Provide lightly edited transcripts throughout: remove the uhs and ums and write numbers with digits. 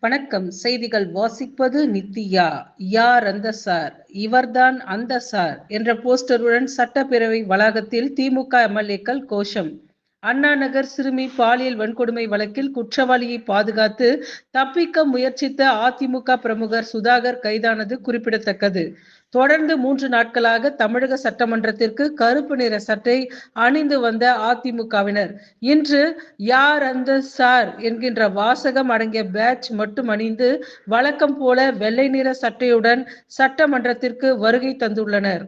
வணக்கம். செய்திகள் வாசிப்பது நித்யா. யார் அந்த சார்? இவர்தான் அந்த சார் என்ற போஸ்டருடன் சட்டப்பேரவை வளாகத்தில் திமுக எம்எல்ஏக்கள் கோஷம். அண்ணா நகர் சிறுமி பாலியல் வன்கொடுமை வழக்கில் குற்றவாளியை பாதுகாத்து தப்பிக்க முயற்சித்த அதிமுக பிரமுகர் சுதாகர் கைதானது குறிப்பிடத்தக்கது. தொடர்ந்து 3 நாட்களாக தமிழக சட்டமன்றத்திற்கு கருப்பு நிற சட்டை அணிந்து வந்த அதிமுகவினர் இன்று யார் அந்த சார் என்கின்ற வாசகம் அடங்கிய பேட்ஜ் மட்டும் அணிந்து வழக்கம் போல வெள்ளை நிற சட்டையுடன் சட்டமன்றத்திற்கு வருகை தந்துள்ளனர்.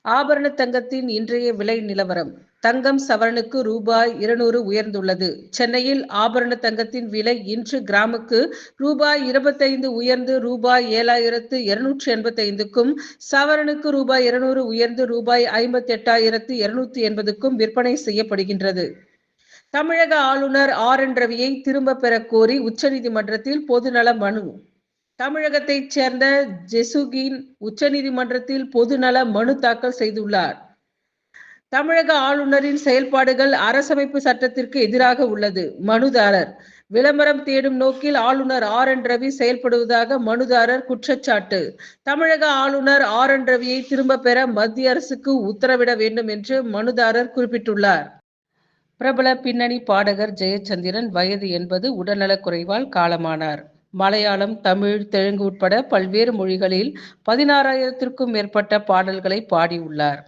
ஆபரண தங்கத்தின் இன்றைய விலை நிலவரம். தங்கம் சவரனுக்கு ரூபாய் 200 உயர்ந்துள்ளது. சென்னையில் ஆபரண தங்கத்தின் விலை இன்று கிராமுக்கு ரூபாய் 25 உயர்ந்து ரூபாய் 7,285க்கும், சவரனுக்கு ரூபாய் 200 உயர்ந்து ரூபாய் 58,280க்கும் விற்பனை செய்யப்படுகின்றது. தமிழக ஆளுநர் ஆர்.என். ரவியை திரும்ப பெற கோரி உச்சநீதிமன்றத்தில் பொதுநல மனு. தமிழகத்தைச் சேர்ந்த ஜெசுகின் உச்சநீதிமன்றத்தில் பொதுநல மனு தாக்கல் செய்துள்ளார். தமிழக ஆளுநரின் செயல்பாடுகள் அரசமைப்பு சட்டத்திற்கு எதிராக உள்ளது. மனுதாரர் விளம்பரம் தேடும் நோக்கில் ஆளுநர் ஆர்.என். ரவி செயல்படுவதாக மனுதாரர் குற்றச்சாட்டு. தமிழக ஆளுநர் ஆர்.என். ரவியை திரும்ப பெற மத்திய அரசுக்கு உத்தரவிட வேண்டும் என்று மனுதாரர் குறிப்பிட்டுள்ளார். பிரபல பின்னணி பாடகர் ஜெயச்சந்திரன் வயது 80 உடல்நலக்குறைவால் காலமானார். மலையாளம், தமிழ், தெலுங்கு உட்பட பல்வேறு மொழிகளில் 16,000க்கும் மேற்பட்ட பாடல்களை பாடியுள்ளார்.